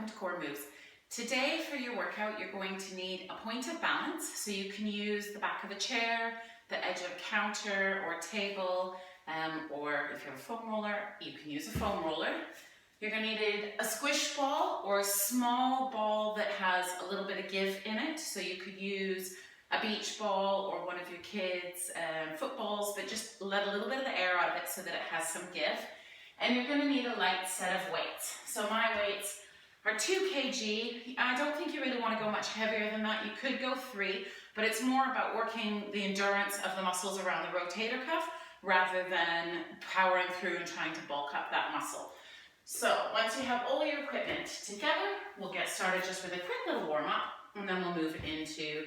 welcome to Core Moves. Today for your workout, you're going to need a point of balance, so you can use the back of a chair, the edge of a counter or table, or if you have a foam roller, you can use a foam roller. You're going to need a squish ball or a small ball that has a little bit of give in it, so you could use a beach ball or one of your kids' footballs, but just let a little bit of the air out of it so that it has some give. And you're going to need a light set of weights. So my weights are 2 kg. I don't think you really want to go much heavier than that. You could go 3, but it's more about working the endurance of the muscles around the rotator cuff rather than powering through and trying to bulk up that muscle. So once you have all your equipment together, we'll get started just with a quick little warm up, and then we'll move into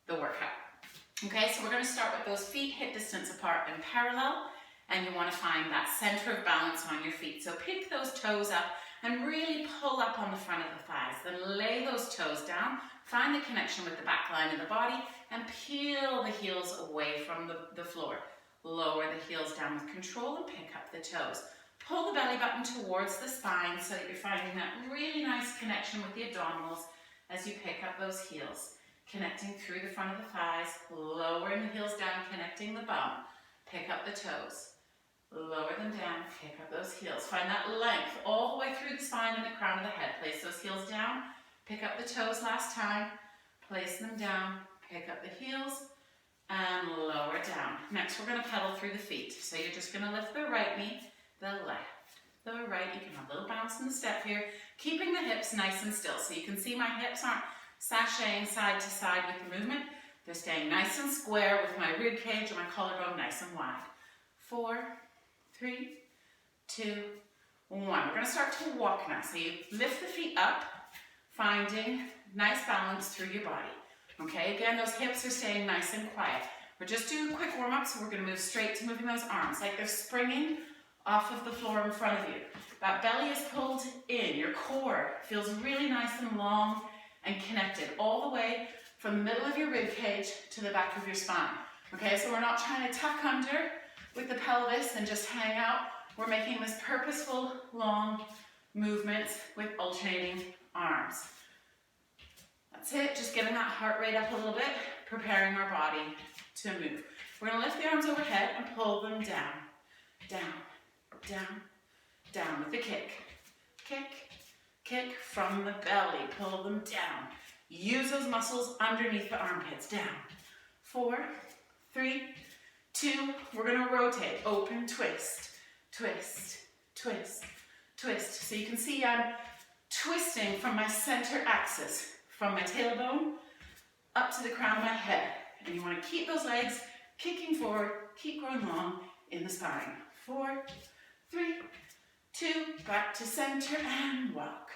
the workout. Okay, so we're going to start with those feet hip distance apart and parallel, and you want to find that center of balance on your feet. So pick those toes up and really pull up on the front of the thighs. Then lay those toes down, find the connection with the back line of the body, and peel the heels away from the floor. Lower the heels down with control and pick up the toes. Pull the belly button towards the spine so that you're finding that really nice connection with the abdominals as you pick up those heels. Connecting through the front of the thighs, lowering the heels down, connecting the bum. Pick up the toes. Lower them down, pick up those heels. Find that length all the way through the spine and the crown of the head. Place those heels down, pick up the toes last time, place them down, pick up the heels, and lower down. Next, we're going to pedal through the feet. So you're just going to lift the right knee, the left, the right. You can have a little bounce in the step here, keeping the hips nice and still. So you can see my hips aren't sashaying side to side with the movement. They're staying nice and square with my rib cage and my collarbone nice and wide. 4, 3, 2, 1. We're going to start to walk now. So you lift the feet up, finding nice balance through your body. Okay, again, those hips are staying nice and quiet. We're just doing a quick warm up, so we're going to move straight to moving those arms like they're springing off of the floor in front of you. That belly is pulled in. Your core feels really nice and long and connected all the way from the middle of your rib cage to the back of your spine. Okay, so we're not trying to tuck under with the pelvis and just hang out. We're making this purposeful, long movements with alternating arms. That's it, just getting that heart rate up a little bit, preparing our body to move. We're going to lift the arms overhead and pull them down, down, down, down with the kick. Kick, kick from the belly, pull them down. Use those muscles underneath the armpits, down. 4, 3, 2, we're going to rotate, open, twist, twist, twist, twist. So you can see I'm twisting from my center axis, from my tailbone up to the crown of my head. And you want to keep those legs kicking forward, keep going long in the spine. 4, 3, 2, back to center and walk.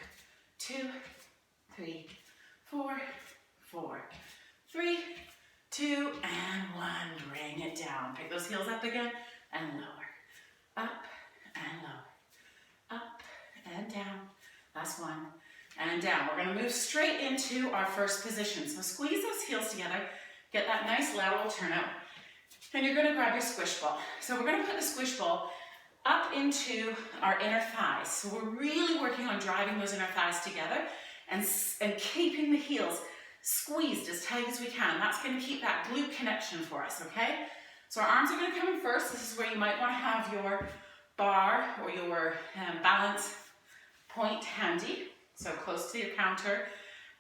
2, 3, 4, 4, 3, 2, and 1. Bring it down. Pick those heels up again and lower. Up and lower. Up and down. Last one. And down. We're going to move straight into our first position. So squeeze those heels together. Get that nice lateral turnout. And you're going to grab your squish ball. So we're going to put the squish ball up into our inner thighs. So we're really working on driving those inner thighs together and keeping the heels squeezed as tight as we can. That's going to keep that glute connection for us, okay? So our arms are going to come in first. This is where you might want to have your bar or your balance point handy, so close to your counter.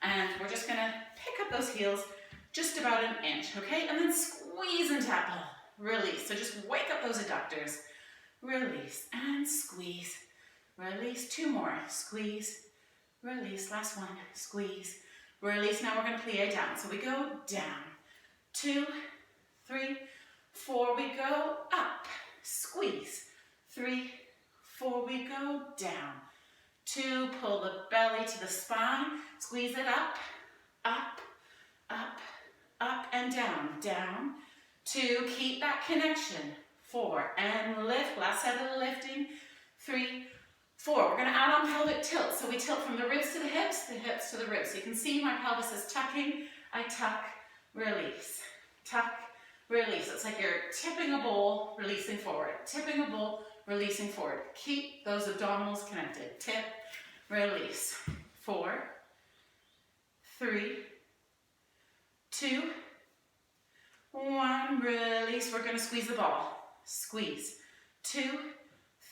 And we're just going to pick up those heels just about an inch, okay? And then squeeze into that ball. Release. So just wake up those adductors. Release and squeeze. Release. 2 more. Squeeze. Release. Last one. Squeeze. Release. Now we're going to plie down. So we go down. 2, 3, 4. We go up. Squeeze. 3, 4. We go down. 2. Pull the belly to the spine. Squeeze it up. Up. Up. Up and down. Down. 2. Keep that connection. 4. And lift. Last set of the lifting. 3, 4. We're going to add on pelvic tilt. So we tilt from the ribs to the hips to the ribs. So you can see my pelvis is tucking. I tuck, release. Tuck, release. It's like you're tipping a bowl, releasing forward. Tipping a bowl, releasing forward. Keep those abdominals connected. Tip, release. 4, 3, 2, 1. Release. We're going to squeeze the ball. Squeeze. 2,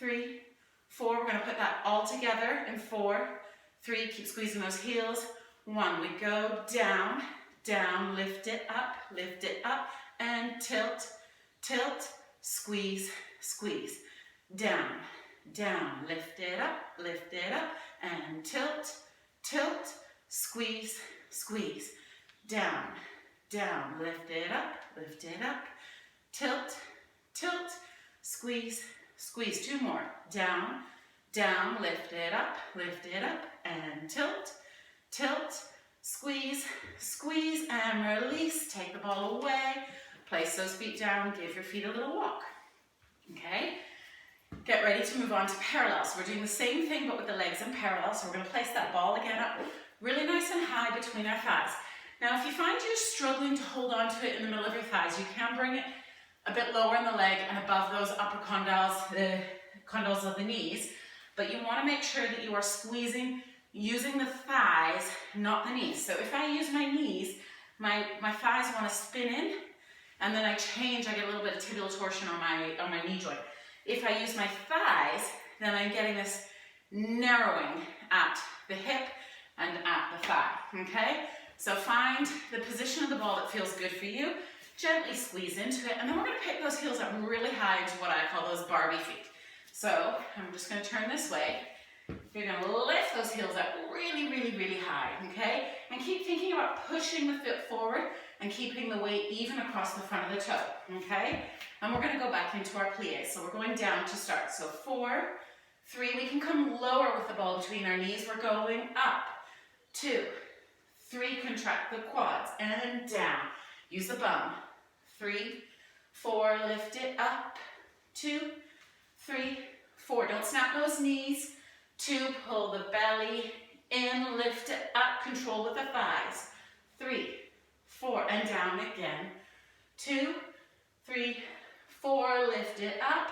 3, 4. We're going to put that all together in 4, 3. Keep squeezing those heels. 1. We go down, down, lift it up, and tilt, tilt, squeeze, squeeze. Down, down, lift it up, and tilt, tilt, squeeze, squeeze. Down, down, lift it up, tilt, tilt, squeeze, squeeze. 2 more. Down, down, lift it up, and tilt, tilt, squeeze, squeeze, and release. Take the ball away. Place those feet down. Give your feet a little walk. Okay? Get ready to move on to parallel. So we're doing the same thing but with the legs in parallel. So we're going to place that ball again up really nice and high between our thighs. Now if you find you're struggling to hold on to it in the middle of your thighs, you can bring it a bit lower in the leg and above those upper condyles, the condyles of the knees. But you want to make sure that you are squeezing using the thighs, not the knees. So if I use my knees, my thighs want to spin in, and then I change, I get a little bit of tibial torsion on my knee joint. If I use my thighs, then I'm getting this narrowing at the hip and at the thigh, okay? So find the position of the ball that feels good for you, gently squeeze into it, and then we're gonna pick those heels up really high into what I call those Barbie feet. So I'm just gonna turn this way. You're gonna lift those heels up really, really, really high, okay? And keep thinking about pushing the foot forward and keeping the weight even across the front of the toe, okay? And we're gonna go back into our pliés. So we're going down to start. So 4, 3, we can come lower with the ball between our knees. We're going up. 2, 3, contract the quads and down. Use the bum. 3, 4, lift it up. 2, 3, 4. Don't snap those knees. 2, pull the belly in, lift it up, control with the thighs. 3, 4, and down again. 2, 3, 4, lift it up.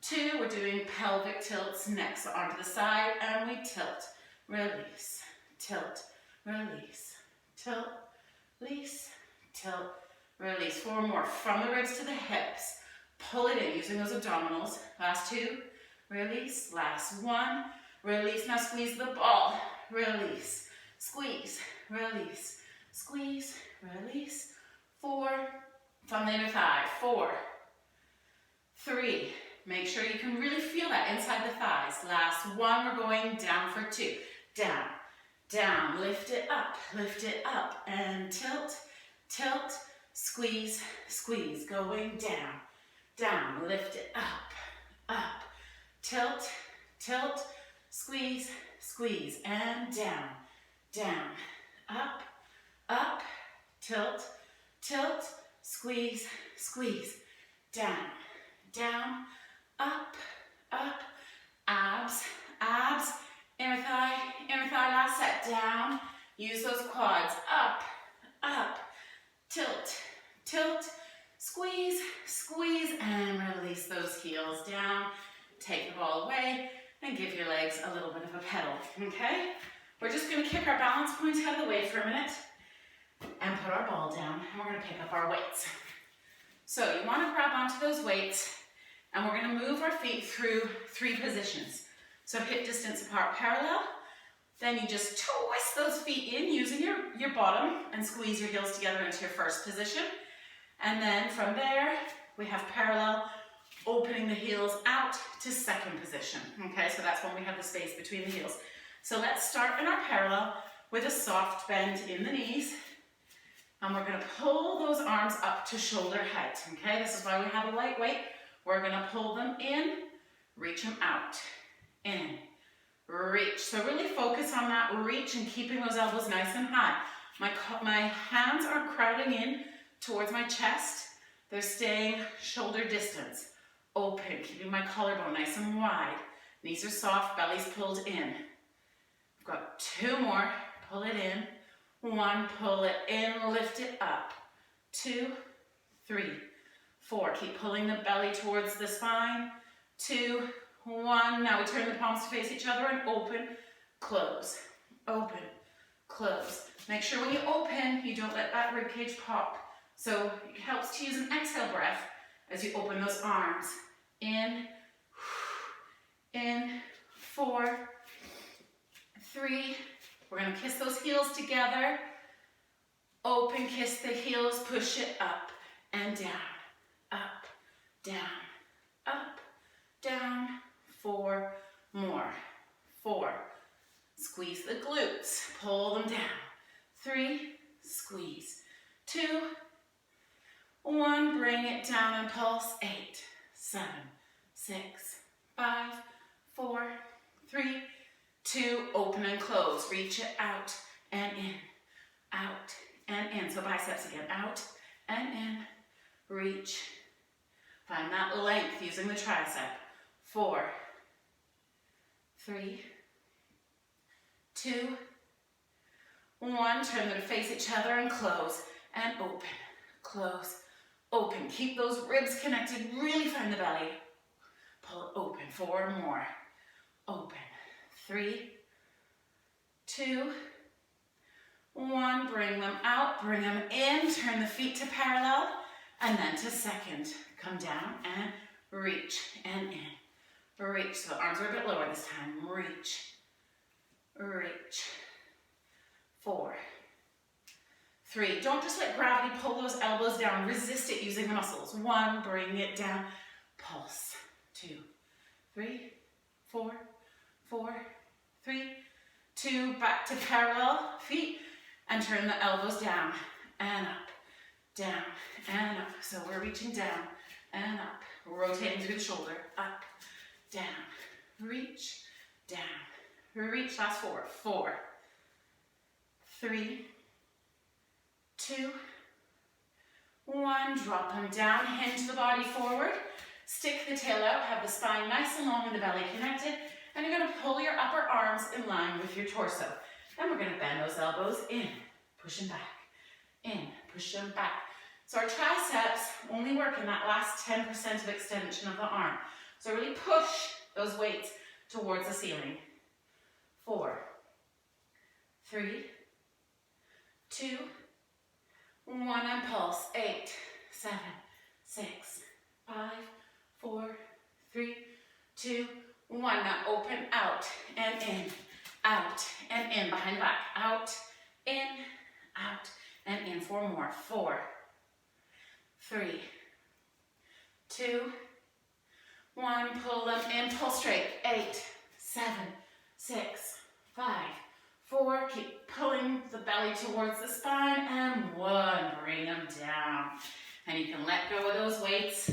2, we're doing pelvic tilts next. So arm to the side and we tilt, release, tilt, release, tilt, release, tilt, release. 4 more, from the ribs to the hips. Pull it in using those abdominals. Last 2, release, last 1. Release, now squeeze the ball, release, squeeze, release, squeeze, release. 4, from the inner thigh, 4, 3, make sure you can really feel that inside the thighs. Last 1, we're going down for 2, down, down, lift it up, and tilt, tilt, squeeze, squeeze, going down, down, lift it up, tilt, tilt, squeeze, squeeze, and down, down, up, tilt, tilt, squeeze, squeeze, down, down, up, abs, inner thigh, last set, down, use those quads, up, tilt, tilt, squeeze, squeeze, and release those heels down, take the ball away, and give your legs a little bit of a pedal, okay? We're just gonna kick our balance points out of the way for a minute and put our ball down, and we're gonna pick up our weights. So you wanna grab onto those weights, and we're gonna move our feet through 3 positions. So hip distance apart parallel, then you just twist those feet in using your bottom and squeeze your heels together into your first position. And then from there, we have parallel, opening the heels out to second position. Okay, so that's when we have the space between the heels. So let's start in our parallel with a soft bend in the knees. And we're gonna pull those arms up to shoulder height. Okay, this is why we have a light weight. We're gonna pull them in, reach them out, in, reach. So really focus on that reach and keeping those elbows nice and high. My hands aren't crowding in towards my chest. They're staying shoulder distance. Open, keeping my collarbone nice and wide. Knees are soft, belly's pulled in. I've got 2 more, pull it in. 1, pull it in, lift it up. 2, 3, 4, keep pulling the belly towards the spine. 2, 1, now we turn the palms to face each other and open, close, open, close. Make sure when you open, you don't let that rib cage pop. So it helps to use an exhale breath as you open those arms. In, 4, 3. We're going to kiss those heels together. Open, kiss the heels, push it up and down, up, down, up, down. 4 more. 4. Squeeze the glutes, pull them down. 3, squeeze. 2, 1, bring it down and pulse. 8, 7, 6, 5, 4, 3, 2, open and close. Reach it out and in, out and in. So biceps again, out and in, reach. Find that length using the tricep. 4, 3, 2, 1. Turn them to face each other and close and open, close, open. Keep those ribs connected. Really find the belly. Pull it open. 4 more. Open. 3, 2, 1. Bring them out. Bring them in. Turn the feet to parallel and then to second. Come down and reach and in. Reach. So the arms are a bit lower this time. Reach. Reach. 4, 3. Don't just let gravity pull those elbows down. Resist it using the muscles. 1. Bring it down. Pulse. 2, 3, 4, 4, 3, 2. Back to parallel feet and turn the elbows down and up, down and up. So we're reaching down and up. Rotating through the shoulder. Up, down, reach, down, reach. Last 4. 4, 3, 2, 1. Drop them down, hinge the body forward. Stick the tail out, have the spine nice and long and the belly connected. And you're going to pull your upper arms in line with your torso. Then we're going to bend those elbows in, push them back, in, push them back. So our triceps only work in that last 10% of extension of the arm. So really push those weights towards the ceiling. 4, 3, 2, 1, and pulse. 8, 7, 6, 5, 4, 3, 2, 1. Now open out and in, out and in, behind the back, out, in, out, and in. 4 more. 4, 3, 2, 1. Pull them in, pull straight. 8, 7, 6, 5, 4. Keep pulling the belly towards the spine. And 1. Bring them down. And you can let go of those weights.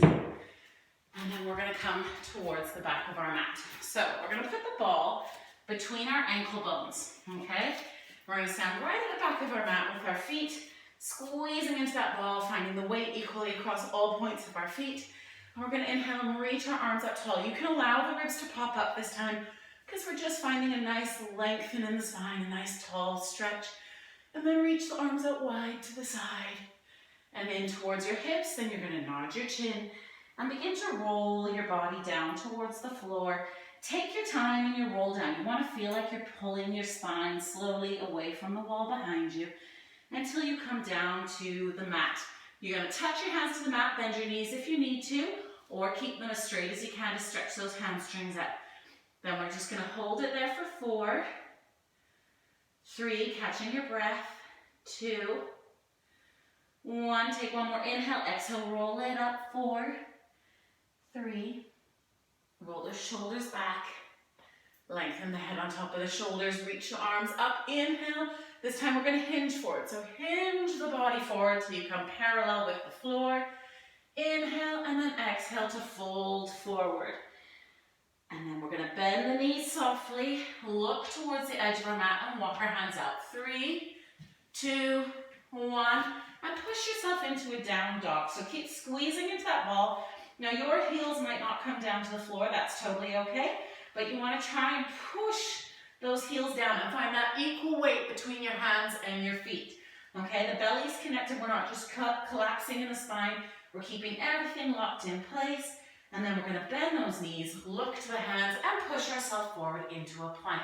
And then we're going to come towards the back of our mat. So we're going to put the ball between our ankle bones. Okay? We're going to stand right at the back of our mat with our feet squeezing into that ball, finding the weight equally across all points of our feet. And we're going to inhale and reach our arms up tall. You can allow the ribs to pop up this time because we're just finding a nice lengthen in the spine, a nice tall stretch. And then reach the arms out wide to the side and in towards your hips. Then you're going to nod your chin and begin to roll your body down towards the floor. Take your time in your roll down. You want to feel like you're pulling your spine slowly away from the wall behind you until you come down to the mat. You're going to touch your hands to the mat, bend your knees if you need to, or keep them as straight as you can to stretch those hamstrings up. Then we're just going to hold it there for 4, 3, catching your breath, 2, 1, take 1 more inhale, exhale, roll it up, 4, 3, roll the shoulders back, lengthen the head on top of the shoulders, reach the arms up, inhale. This time we're going to hinge forward, so hinge the body forward till you come parallel with the floor. Inhale and then exhale to fold forward. And then we're going to bend the knees softly, look towards the edge of our mat and walk our hands out. 3, 2, 1, and push yourself into a down dog. So keep squeezing into that ball. Now your heels might not come down to the floor, that's totally okay, but you want to try and push those heels down and find that equal weight between your hands and your feet. Okay, the belly's connected, we're not just collapsing in the spine, we're keeping everything locked in place, and then we're going to bend those knees, look to the hands, and push ourselves forward into a plank.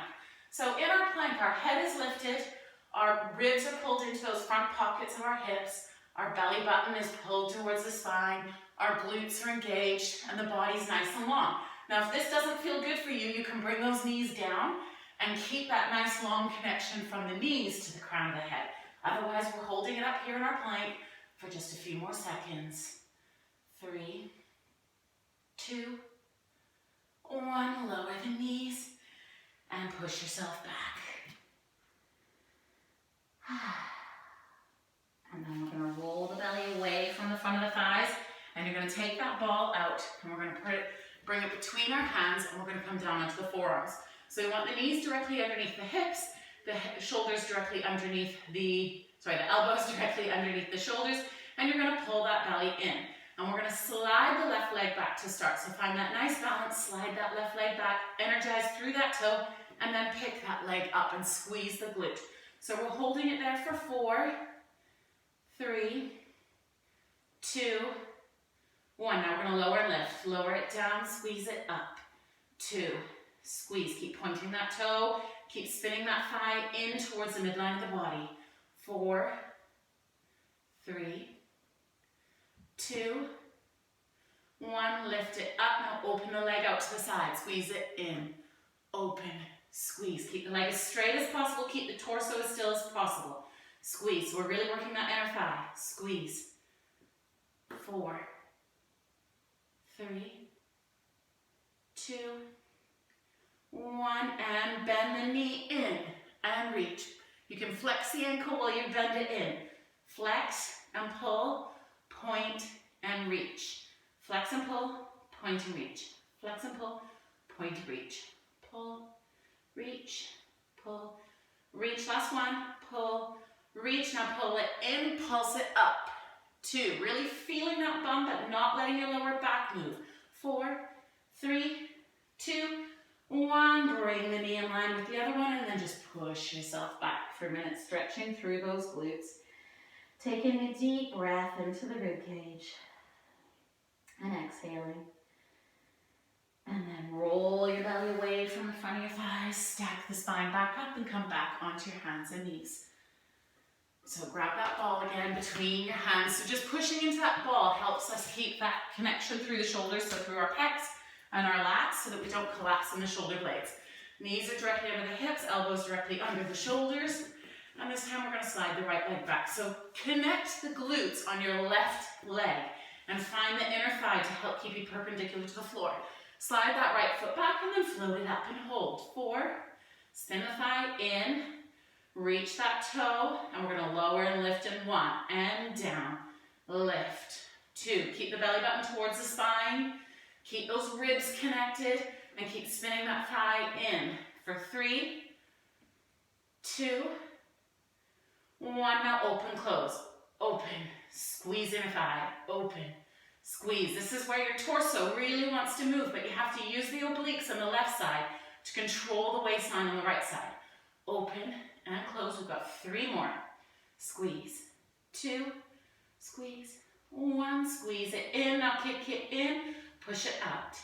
So in our plank, our head is lifted, our ribs are pulled into those front pockets of our hips, our belly button is pulled towards the spine, our glutes are engaged, and the body's nice and long. Now, if this doesn't feel good for you, you can bring those knees down and keep that nice long connection from the knees to the crown of the head. Otherwise, we're holding it up here in our plank for just a few more seconds. 3, 2, 1. Lower the knees and push yourself back. And then we're going to roll the belly away from the front of the thighs, and you're going to take that ball out, and we're going to bring it between our hands, and we're going to come down onto the forearms. So we want the knees directly underneath the hips, the shoulders directly underneath the elbows directly underneath the shoulders, and you're going to pull that belly in. And we're going to slide the left leg back to start. So find that nice balance, slide that left leg back, energize through that toe, and then pick that leg up and squeeze the glute. So we're holding it there for 4, 3, 2, 1. Now we're going to lower and lift. Lower it down, squeeze it up. 2, squeeze. Keep pointing that toe. Keep spinning that thigh in towards the midline of the body. 4, 3, 2, 1. Lift it up. Now open the leg out to the side. Squeeze it in. Open. Squeeze. Keep the leg as straight as possible. Keep the torso as still as possible. Squeeze. So we're really working that inner thigh. Squeeze. 4, 3, 2, 1. And bend the knee in and reach. You can flex the ankle while you bend it in. Flex and pull, point and reach. Flex and pull, point and reach. Flex and pull, point and reach. Pull, reach, pull, reach. Last one, pull, reach. Now pull it in, pulse it up. 2, really feeling that bum but not letting your lower back move. 4, 3, 2, 1. Bring the knee in line with the other one and then just push yourself back for a minute, stretching through those glutes. Taking a deep breath into the ribcage and exhaling. And then roll your belly away from the front of your thighs, stack the spine back up and come back onto your hands and knees. So grab that ball again between your hands. So just pushing into that ball helps us keep that connection through the shoulders, so through our pecs and our lats, so that we don't collapse in the shoulder blades. Knees are directly under the hips, elbows directly under the shoulders. And this time we're going to slide the right leg back. So connect the glutes on your left leg and find the inner thigh to help keep you perpendicular to the floor. Slide that right foot back and then float it up and hold. 4, spin the thigh in, reach that toe, and we're going to lower and lift in 1, and down, lift. 2, keep the belly button towards the spine, keep those ribs connected, and keep spinning that thigh in for 3, 2, 1. Now open, close, open, squeeze inner thigh, open, squeeze. This is where your torso really wants to move, but you have to use the obliques on the left side to control the waistline on the right side. Open and close. We've got 3 more. Squeeze. 2, squeeze. 1, squeeze it in. Now kick it in, push it out.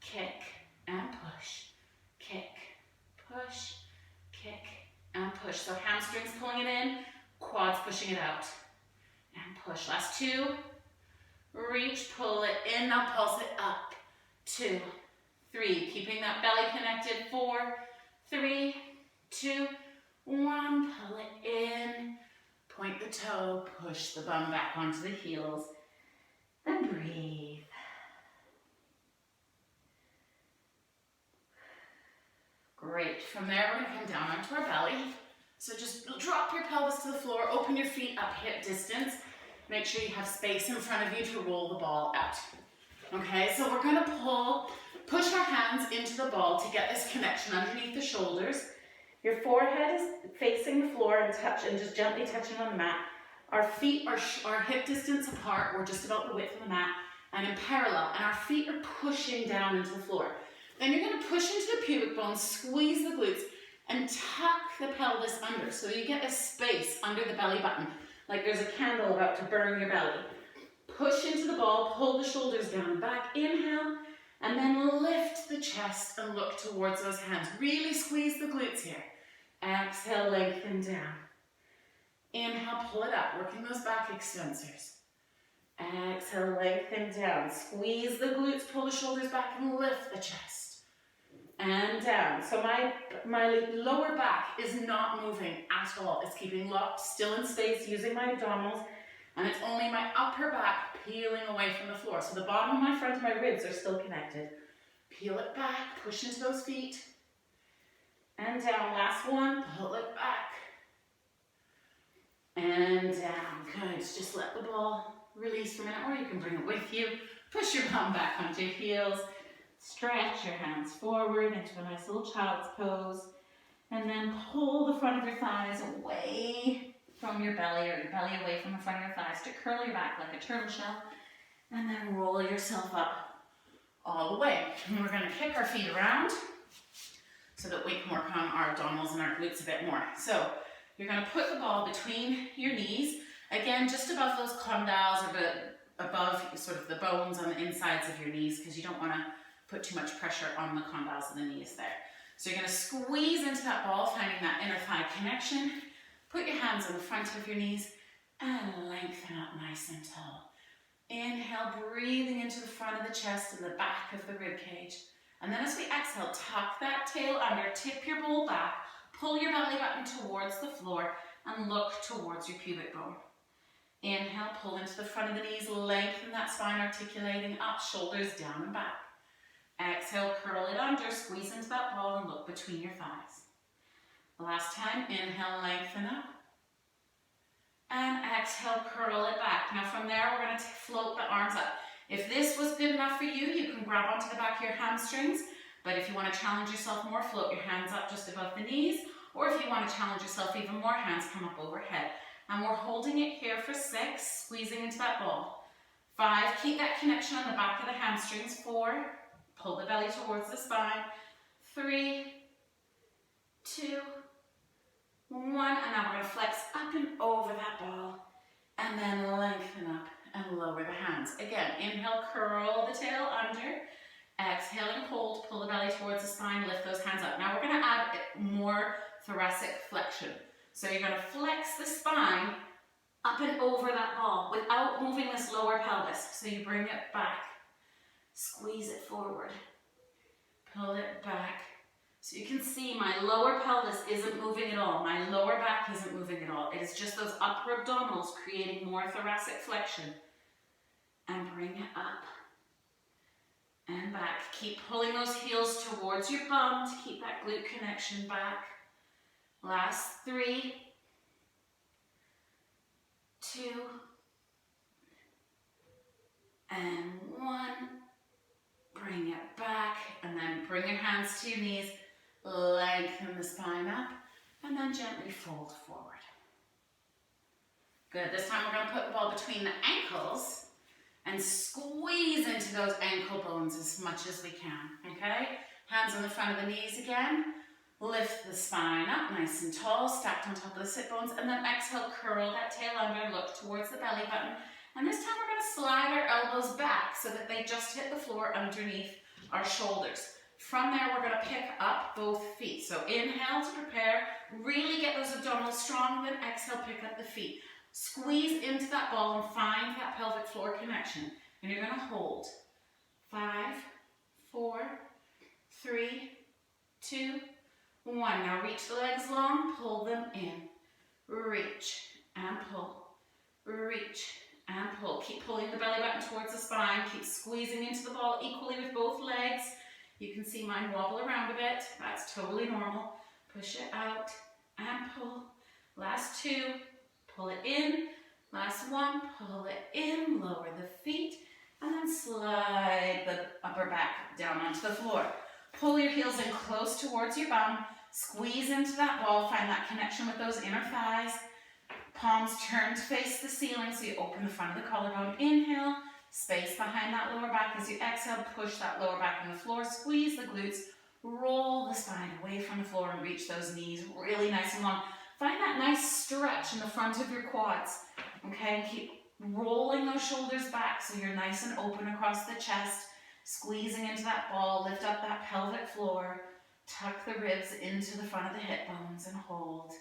Kick and push. Kick, push, kick and push. So hamstrings pulling it in, quads pushing it out. And push. Last 2. Reach, pull it in, now pulse it up. 2, 3, keeping that belly connected. 4, 3, 2, 1, pull it in, point the toe, push the bum back onto the heels, and breathe. Great, from there we're going to come down onto our belly. So just drop your pelvis to the floor, open your feet up hip distance. Make sure you have space in front of you to roll the ball out. Okay, so we're going to push our hands into the ball to get this connection underneath the shoulders. Your forehead is facing the floor and just gently touching on the mat. Our feet are hip distance apart. We're just about the width of the mat and in parallel. And our feet are pushing down into the floor. Then you're going to push into the pubic bone, squeeze the glutes, and tuck the pelvis under so you get a space under the belly button. Like there's a candle about to burn your belly. Push into the ball, pull the shoulders down, back, inhale, and then lift the chest. chest and look towards those hands. Really squeeze the glutes here. Exhale, lengthen down. Inhale, pull it up, working those back extensors. Exhale, lengthen down. Squeeze the glutes, pull the shoulders back and lift the chest. And down. So my lower back is not moving at all. It's keeping locked, still in space, using my abdominals. And it's only my upper back peeling away from the floor. So the bottom of my front of my ribs are still connected. Peel it back, push into those feet. And down, last one, pull it back. And down, good. Just let the ball release for a minute, or you can bring it with you. Push your bum back onto your heels. Stretch your hands forward into a nice little child's pose. And then pull the front of your thighs away from your belly, or your belly away from the front of your thighs to curl your back like a turtle shell. And then roll yourself up all the way. And we're going to kick our feet around so that we can work on our abdominals and our glutes a bit more. So you're going to put the ball between your knees, again just above those condyles, or above sort of the bones on the insides of your knees, because you don't want to put too much pressure on the condyles of the knees there. So you're going to squeeze into that ball, finding that inner thigh connection. Put your hands on the front of your knees and lengthen up nice and tall. Inhale, breathing into the front of the chest and the back of the rib cage. And then as we exhale, tuck that tail under, tip your bowl back, pull your belly button towards the floor, and look towards your pubic bone. Inhale, pull into the front of the knees, lengthen that spine, articulating up, shoulders down and back. Exhale, curl it under, squeeze into that ball and look between your thighs. Last time, inhale, lengthen up. And exhale, curl it back. Now from there, we're going to float the arms up. If this was good enough for you, you can grab onto the back of your hamstrings. But if you want to challenge yourself more, float your hands up just above the knees. Or if you want to challenge yourself even more, hands come up overhead. And we're holding it here for 6, squeezing into that ball. 5, keep that connection on the back of the hamstrings. 4, pull the belly towards the spine. 3, 2, 1, and now we're going to flex up and over that ball, and then lengthen up and lower the hands. Again, inhale, curl the tail under. Exhale and hold, pull the belly towards the spine, lift those hands up. Now we're going to add more thoracic flexion. So you're going to flex the spine up and over that ball without moving this lower pelvis. So you bring it back, squeeze it forward, pull it back. So you can see my lower pelvis isn't moving at all. My lower back isn't moving at all. It is just those upper abdominals creating more thoracic flexion. And bring it up and back. Keep pulling those heels towards your bum to keep that glute connection back. Last 3, 2, and 1. Bring it back, and then bring your hands to your knees. Lengthen the spine up, and then gently fold forward. Good. This time we're going to put the ball between the ankles and squeeze into those ankle bones as much as we can, okay? Hands on the front of the knees again. Lift the spine up nice and tall, stacked on top of the sit bones, and then exhale, curl that tail under, look towards the belly button. And this time we're going to slide our elbows back so that they just hit the floor underneath our shoulders. From there, we're going to pick up both feet. So inhale to prepare, really get those abdominals strong, then exhale, pick up the feet. Squeeze into that ball and find that pelvic floor connection. And you're going to hold. 5, 4, 3, 2, 1. Now reach the legs long, pull them in. Reach and pull. Reach and pull. Keep pulling the belly button towards the spine. Keep squeezing into the ball equally with both legs. You can see mine wobble around a bit. That's totally normal. Push it out and pull. Last 2. Pull it in. Last 1. Pull it in. Lower the feet. And then slide the upper back down onto the floor. Pull your heels in close towards your bum. Squeeze into that ball. Find that connection with those inner thighs. Palms turn to face the ceiling, so you open the front of the collarbone. Inhale, space behind that lower back. As you exhale, push that lower back on the floor. Squeeze the glutes. Roll the spine away from the floor and reach those knees really nice and long. Find that nice stretch in the front of your quads. Okay, and keep rolling those shoulders back so you're nice and open across the chest. Squeezing into that ball, lift up that pelvic floor, tuck the ribs into the front of the hip bones and hold.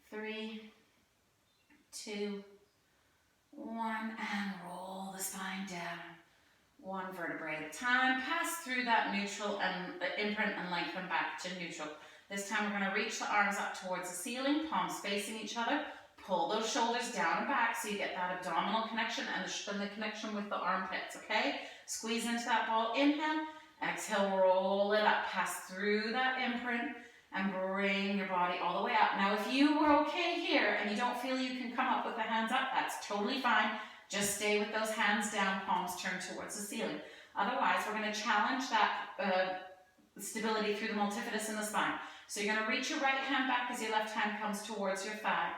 3, 2, 1, and roll the spine down. 1 vertebrae at a time. Pass through that neutral and imprint and lengthen back to neutral. This time we're going to reach the arms up towards the ceiling, palms facing each other. Pull those shoulders down and back so you get that abdominal connection and the connection with the armpits, okay? Squeeze into that ball, inhale, exhale, roll it up, pass through that imprint and bring your body all the way up. Now if you were okay here and you don't feel you can come up with the hands up, that's totally fine. Just stay with those hands down, palms turned towards the ceiling. Otherwise, we're going to challenge that stability through the multifidus in the spine. So you're going to reach your right hand back as your left hand comes towards your thigh.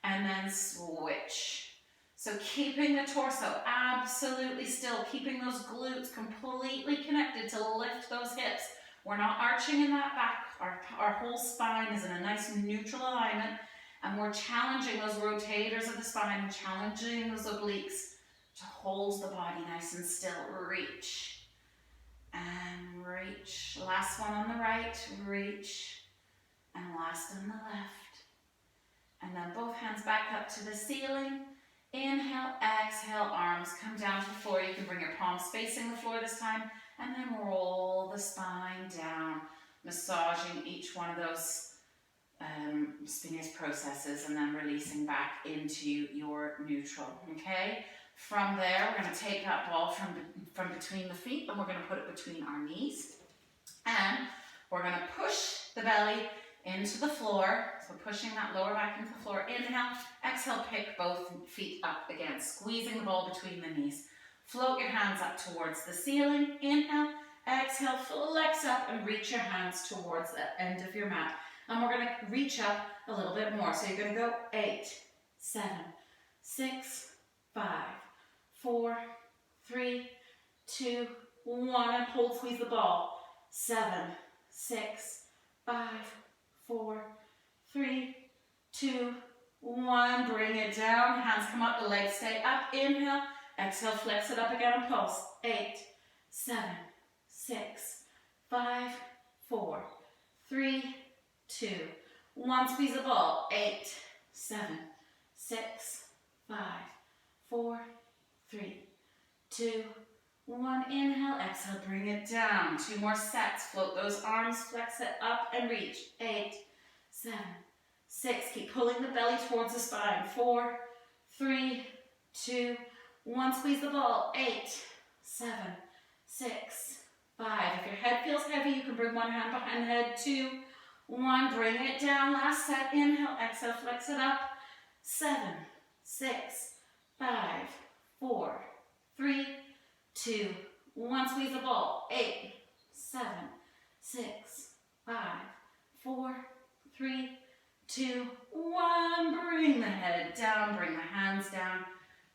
And then switch. So keeping the torso absolutely still, keeping those glutes completely connected to lift those hips. We're not arching in that back. Our whole spine is in a nice neutral alignment, and we're challenging those rotators of the spine, challenging those obliques to hold the body nice and still. Reach and reach. Last one on the right, reach, and last on the left. And then both hands back up to the ceiling. Inhale, exhale, arms come down to the floor. You can bring your palms facing the floor this time. And then roll the spine down, massaging each one of those spinous processes and then releasing back into your neutral, okay? From there, we're going to take that ball from between the feet and we're going to put it between our knees. And we're going to push the belly into the floor, so pushing that lower back into the floor. Inhale, exhale, pick both feet up again, squeezing the ball between the knees. Float your hands up towards the ceiling. Inhale, exhale, flex up and reach your hands towards the end of your mat. And we're going to reach up a little bit more. So you're going to go 8, 7, 6, 5, 4, 3, 2, 1, and hold, squeeze the ball. 7, 6, 5, 4, 3, 2, 1. Bring it down. Hands come up, the legs stay up. Inhale, exhale, flex it up again and pulse. 8, 7, 6, 5, 4, 3, 2, 1. Squeeze the ball. 8, 7, 6, 5, 4, 3, 2, 1. Inhale, exhale, bring it down. 2 more sets. Float those arms, flex it up and reach. 8, 7, 6. Keep pulling the belly towards the spine. 4, 3, 2, 1. Squeeze the ball. 8, 7, 6, 5. If your head feels heavy, you can bring one hand behind the head. 2, 1. Bring it down. Last set. Inhale, exhale, flex it up. 7, 6, 5, 4, 3, 2, 1. Squeeze the ball. 8, 7, 6, 5, 4, 3, 2, 1. Bring the head down. Bring the hands down.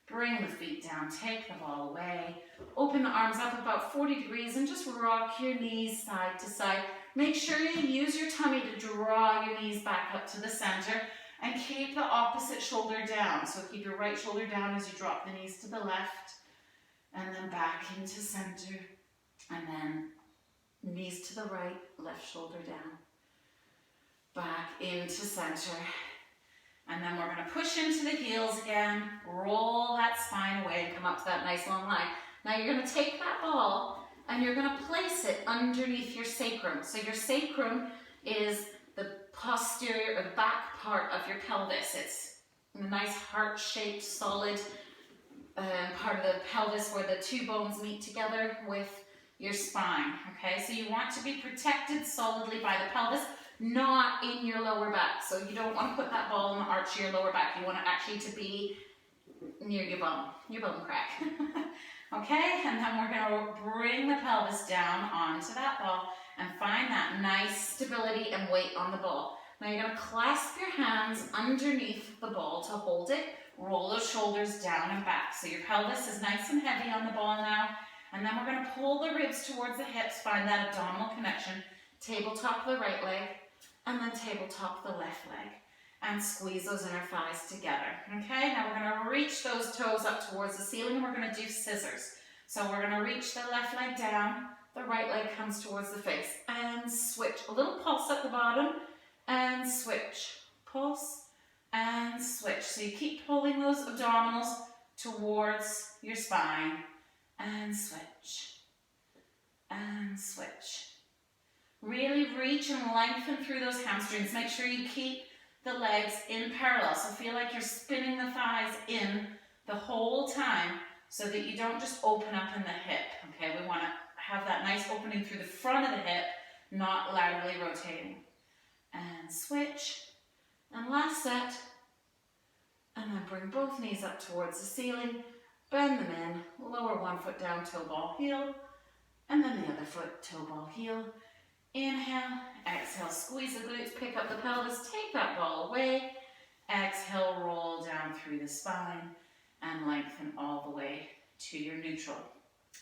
Bring the feet down. Take the ball away. Open the arms up about 40 degrees and just rock your knees side to side. Make sure you use your tummy to draw your knees back up to the center and keep the opposite shoulder down. So keep your right shoulder down as you drop the knees to the left. And then back into center, and then knees to the right, left shoulder down, back into center, and then we're going to push into the heels again, roll that spine away and come up to that nice long line. Now you're going to take that ball and you're going to place it underneath your sacrum. So your sacrum is the posterior or the back part of your pelvis. It's a nice heart-shaped, solid part of the pelvis where the 2 bones meet together with your spine, okay? So you want to be protected solidly by the pelvis, not in your lower back. So you don't want to put that ball in the arch of your lower back. You want it actually to be near your bum crack. Okay, and then we're going to bring the pelvis down onto that ball and find that nice stability and weight on the ball. Now you're going to clasp your hands underneath the ball to hold it. Roll those shoulders down and back. So your pelvis is nice and heavy on the ball now. And then we're going to pull the ribs towards the hips, find that abdominal connection. Tabletop the right leg, and then tabletop the left leg. And squeeze those inner thighs together. Okay, now we're going to reach those toes up towards the ceiling. We're going to do scissors. So we're going to reach the left leg down, the right leg comes towards the face, and switch. A little pulse at the bottom, and switch. Pulse, and switch. So you keep pulling those abdominals towards your spine, and switch, and switch. Really reach and lengthen through those hamstrings. Make sure you keep the legs in parallel. So feel like you're spinning the thighs in the whole time so that you don't just open up in the hip. Okay, we want to have that nice opening through the front of the hip, not laterally rotating. And switch. And last set. And then bring both knees up towards the ceiling. Bend them in. Lower one foot down, toe ball, heel. And then the other foot, toe ball, heel. Inhale, exhale, squeeze the glutes, pick up the pelvis, take that ball away. Exhale, roll down through the spine and lengthen all the way to your neutral.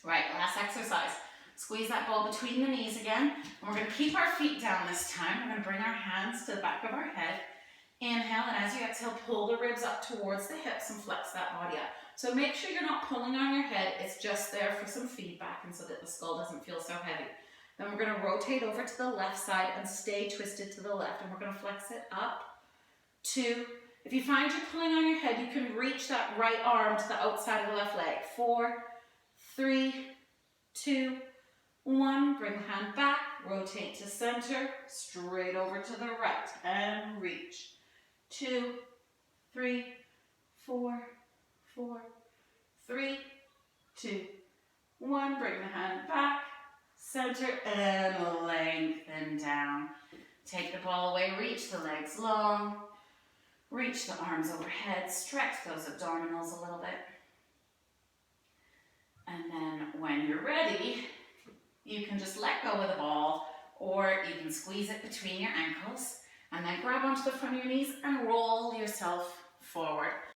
Right, last exercise. Squeeze that ball between the knees again. And we're going to keep our feet down this time. We're going to bring our hands to the back of our head. Inhale, and as you exhale, pull the ribs up towards the hips and flex that body up. So make sure you're not pulling on your head. It's just there for some feedback and so that the skull doesn't feel so heavy. Then we're going to rotate over to the left side and stay twisted to the left. And we're going to flex it up, 2. If you find you're pulling on your head, you can reach that right arm to the outside of the left leg. 4, 3, 2, 1. Bring the hand back, rotate to center, straight over to the right, and reach. 2, 3, 4, 4, 3, 2, 1. Bring the hand back, center, and lengthen down. Take the ball away, reach the legs long, reach the arms overhead, stretch those abdominals a little bit. And then when you're ready, you can just let go of the ball, or you can squeeze it between your ankles, and then grab onto the front of your knees and roll yourself forward.